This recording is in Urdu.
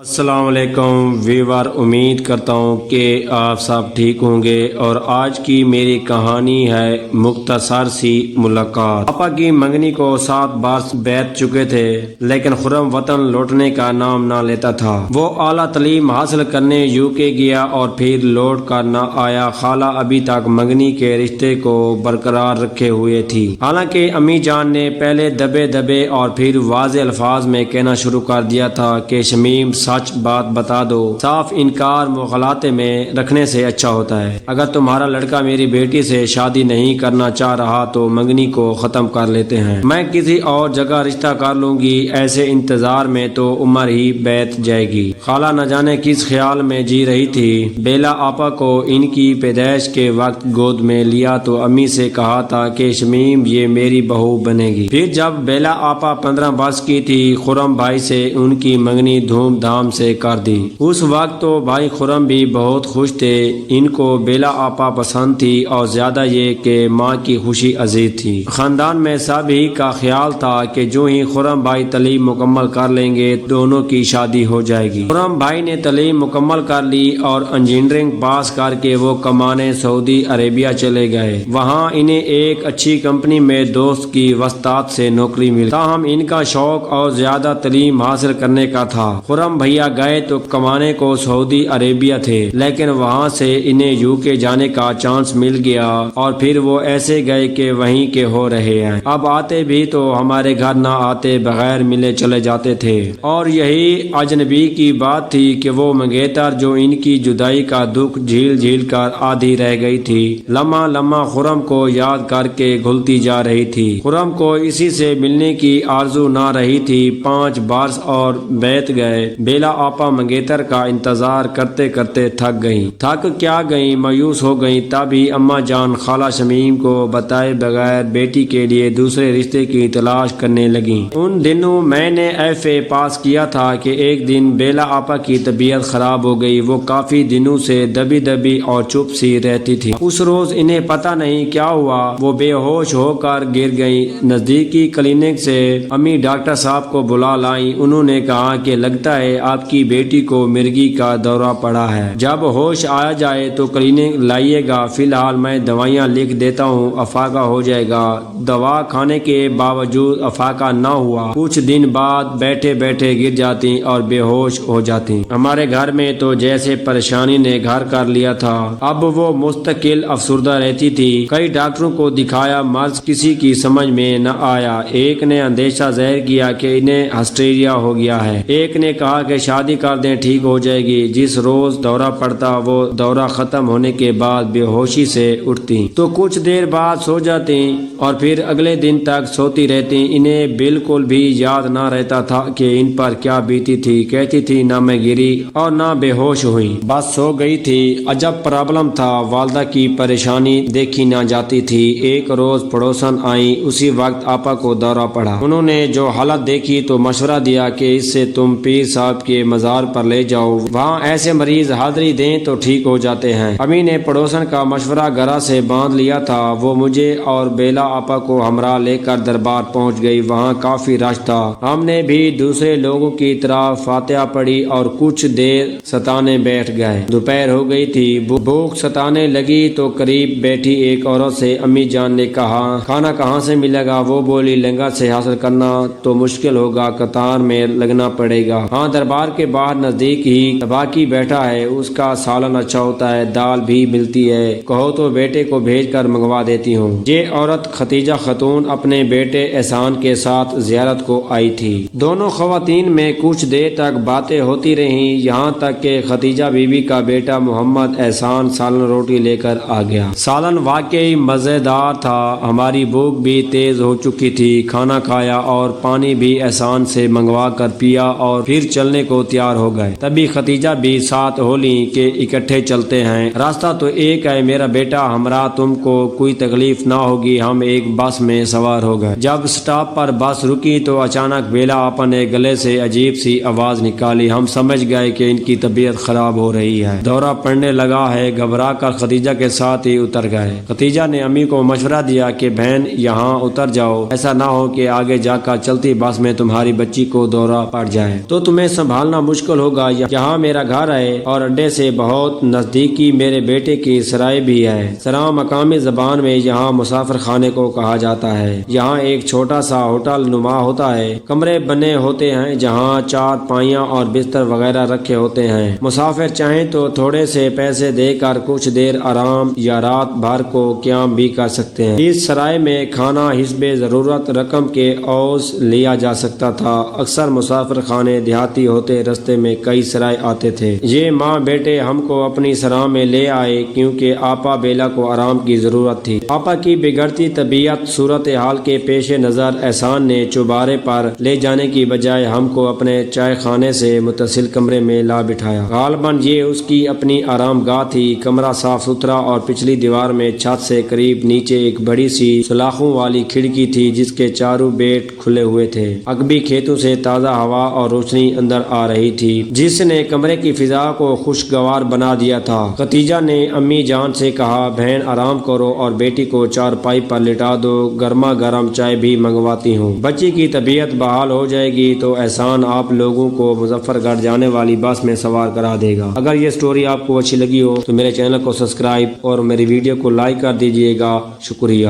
السلام علیکم ویور، امید کرتا ہوں کہ آپ سب ٹھیک ہوں گے، اور آج کی میری کہانی ہے مختصر سی ملاقات۔ پاپا کی منگنی کو 7 بار بیٹھ چکے تھے، لیکن خرم وطن لوٹنے کا نام نہ لیتا تھا۔ وہ اعلیٰ تعلیم حاصل کرنے UK گیا اور پھر لوٹ کر نہ آیا۔ خالہ ابھی تک منگنی کے رشتے کو برقرار رکھے ہوئے تھی، حالانکہ امی جان نے پہلے دبے دبے اور پھر واضح الفاظ میں کہنا شروع کر دیا تھا کہ شمیم سچ بات بتا دو، صاف انکار مغالطے میں رکھنے سے اچھا ہوتا ہے۔ اگر تمہارا لڑکا میری بیٹی سے شادی نہیں کرنا چاہ رہا تو منگنی کو ختم کر لیتے ہیں، میں کسی اور جگہ رشتہ کر لوں گی۔ ایسے انتظار میں تو عمر ہی بیت جائے گی۔ خالہ نہ جانے کس خیال میں جی رہی تھی۔ بیلا آپا کو ان کی پیدائش کے وقت گود میں لیا تو امی سے کہا تھا کہ شمیم یہ میری بہو بنے گی۔ پھر جب بیلا آپا 15 برس کی تھی، خرم بھائی سے ان کی منگنی دھوم دھام سے کر دی۔ اس وقت تو بھائی خرم بھی بہت خوش تھے۔ ان کو بیلا آپا پسند تھی، اور زیادہ یہ کہ ماں کی خوشی عزیز تھی۔ خاندان میں سب ہی کا خیال تھا کہ جو ہی خرم بھائی تعلیم مکمل کر لیں گے دونوں کی شادی ہو جائے گی۔ خرم بھائی نے تعلیم مکمل کر لی اور انجینئرنگ پاس کر کے وہ کمانے سعودی عربیہ چلے گئے۔ وہاں انہیں ایک اچھی کمپنی میں دوست کی وسطات سے نوکری ملی، تاہم ان کا شوق اور زیادہ تعلیم حاصل کرنے کا تھا۔ خرم بھیا گئے تو کمانے کو سعودی عربیہ تھے، لیکن وہاں سے انہیں UK جانے کا چانس مل گیا، اور پھر وہ ایسے گئے کہ وہیں کے ہو رہے ہیں۔ اب آتے بھی تو ہمارے گھر نہ آتے، بغیر ملے چلے جاتے تھے، اور یہی اجنبی کی بات تھی کہ وہ منگیتر جو ان کی جدائی کا دکھ جھیل جھیل کر آدھی رہ گئی تھی، لمحہ لمحہ خرم کو یاد کر کے گھلتی جا رہی تھی۔ خرم کو اسی سے ملنے کی آرزو نہ رہی تھی۔ 5 برس اور بیت گئے۔ بیلا آپا منگیتر کا انتظار کرتے کرتے تھک گئیں۔ تھک کیا گئیں، مایوس ہو گئیں۔ تب ہی اماں جان خالہ شمیم کو بتائے بغیر بیٹی کے لیے دوسرے رشتے کی تلاش کرنے لگیں۔ ان دنوں میں نے FA پاس کیا تھا کہ ایک دن بیلا آپا کی طبیعت خراب ہو گئی۔ وہ کافی دنوں سے دبی دبی اور چپ سی رہتی تھی۔ اس روز انہیں پتہ نہیں کیا ہوا، وہ بے ہوش ہو کر گر گئیں۔ نزدیکی کلینک سے امی ڈاکٹر صاحب کو بلا لائیں۔ انہوں نے کہا کہ لگتا ہے آپ کی بیٹی کو مرگی کا دورہ پڑا ہے، جب ہوش آ جائے تو کلینک لائیے گا، فی الحال میں دوائیاں لکھ دیتا ہوں، افاقہ ہو جائے گا۔ دوا کھانے کے باوجود افاقہ نہ ہوا۔ کچھ دن بعد بیٹھے بیٹھے گر جاتی اور بے ہوش ہو جاتی۔ ہمارے گھر میں تو جیسے پریشانی نے گھر کر لیا تھا۔ اب وہ مستقل افسردہ رہتی تھی۔ کئی ڈاکٹروں کو دکھایا، مرض کسی کی سمجھ میں نہ آیا۔ ایک نے اندیشہ ظاہر کیا کہ انہیں ہسٹیریا ہو گیا ہے، ایک نے کہا کہ شادی کر دیں ٹھیک ہو جائے گی۔ جس روز دورہ پڑتا وہ دورہ ختم ہونے کے بعد بے ہوشی سے اٹھتی تو کچھ دیر بعد سو جاتی، اور پھر اگلے دن تک سوتی رہتی۔ انہیں بالکل بھی یاد نہ رہتا تھا کہ ان پر کیا بیتی تھی۔ کہتی تھی نہ میں گری اور نہ بے ہوش ہوئی، بس سو گئی تھی۔ عجب پرابلم تھا، والدہ کی پریشانی دیکھی نہ جاتی تھی۔ ایک روز پڑوسن آئی، اسی وقت آپا کو دورہ پڑا۔ انہوں نے جو حالت دیکھی تو مشورہ دیا کہ اس سے تم پیر صاحب کے مزار پر لے جاؤ، وہاں ایسے مریض حاضری دیں تو ٹھیک ہو جاتے ہیں۔ امی نے پڑوسن کا مشورہ گھر سے باندھ لیا تھا۔ وہ مجھے اور بیلا آپا کو ہمراہ لے کر دربار پہنچ گئی۔ وہاں کافی رش تھا۔ ہم نے بھی دوسرے لوگوں کی طرح فاتحہ پڑھی اور کچھ دیر ستانے بیٹھ گئے۔ دوپہر ہو گئی تھی، بھوک ستانے لگی تو قریب بیٹھی ایک عورت سے امی جان نے کہا کھانا کہاں سے ملے گا؟ وہ بولی لنگر سے حاصل کرنا تو مشکل ہوگا، قطار میں لگنا پڑے گا۔ ہاں دربار کے باہر نزدیک ہی تباکی بیٹھا ہے، اس کا سالن اچھا ہوتا ہے، دال بھی ملتی ہے، کہو تو بیٹے کو بھیج کر منگوا دیتی ہوں۔ یہ عورت ختیجہ خاتون اپنے بیٹے احسان کے ساتھ زیارت کو آئی تھی۔ دونوں خواتین میں کچھ دیر تک باتیں ہوتی رہیں، یہاں تک کہ ختیجہ بی بی کا بیٹا محمد احسان سالن روٹی لے کر آ گیا۔ سالن واقعی مزیدار تھا۔ ہماری بھوک بھی تیز ہو چکی تھی۔ کھانا کھایا اور پانی بھی احسان سے منگوا کر پیا اور پھر چلنے کو تیار ہو گئے۔ تبھی ختیجہ بھی ساتھ ہو لی کہ اکٹھے چلتے ہیں، راستہ تو ایک ہے میرا بیٹا، ہمراہ تم کو کوئی تکلیف نہ ہوگی۔ ہم ایک بس میں سوار ہو گئے۔ جب سٹاپ پر بس رکی تو اچانک بیلا آپا نے گلے سے عجیب سی آواز نکالی۔ ہم سمجھ گئے کہ ان کی طبیعت خراب ہو رہی ہے، دورہ پڑنے لگا ہے۔ گھبرا کر ختیجہ کے ساتھ ہی اتر گئے۔ ختیجہ نے امی کو مشورہ دیا کہ بہن یہاں اتر جاؤ، ایسا نہ ہو کہ آگے جا کر چلتی بس میں تمہاری بچی کو دورہ پڑ جائے تو تمہیں سنبھالنا مشکل ہوگا۔ یہاں میرا گھر ہے اور اڈے سے بہت نزدیکی میرے بیٹے کی سرائے بھی ہے۔ سرا مقامی زبان میں یہاں مسافر خانے کو کہا جاتا ہے۔ یہاں ایک چھوٹا سا ہوٹل نما ہوتا ہے، کمرے بنے ہوتے ہیں جہاں چار پائیاں اور بستر وغیرہ رکھے ہوتے ہیں۔ مسافر چاہیں تو تھوڑے سے پیسے دے کر کچھ دیر آرام یا رات بھر کو قیام بھی کر سکتے ہیں۔ اس سرائے میں کھانا حسب ضرورت رقم کے اوز لیا جا سکتا تھا۔ اکثر مسافر خانے دیہاتی ہوتے، رستے میں کئی سرائے آتے تھے۔ یہ ماں بیٹے ہم کو اپنی سرا میں لے آئے کیونکہ آپا بیلا کو آرام کی ضرورت تھی۔ آپا کی بگڑتی طبیعت صورتحال کے پیش نظر احسان نے چوبارے پر لے جانے کی بجائے ہم کو اپنے چائے خانے سے متصل کمرے میں لا بٹھایا۔ غالباً یہ اس کی اپنی آرام گاہ تھی۔ کمرہ صاف ستھرا اور پچھلی دیوار میں چھت سے قریب نیچے ایک بڑی سی سلاخوں والی کھڑکی تھی جس کے چاروں بیٹ کھلے ہوئے تھے۔ اگبی کھیتوں سے تازہ ہوا اور روشنی اندر آ رہی تھی جس نے کمرے کی فضا کو خوشگوار بنا دیا تھا۔ ختیجہ نے امی جان سے کہا، بہن آرام کرو اور بیٹی کو چارپائی پر لٹا دو، گرما گرم چائے بھی منگواتی ہوں۔ بچی کی طبیعت بحال ہو جائے گی تو احسان آپ لوگوں کو مظفر گڑھ جانے والی بس میں سوار کرا دے گا۔ اگر یہ سٹوری آپ کو اچھی لگی ہو تو میرے چینل کو سبسکرائب اور میری ویڈیو کو لائک کر دیجئے گا۔ شکریہ۔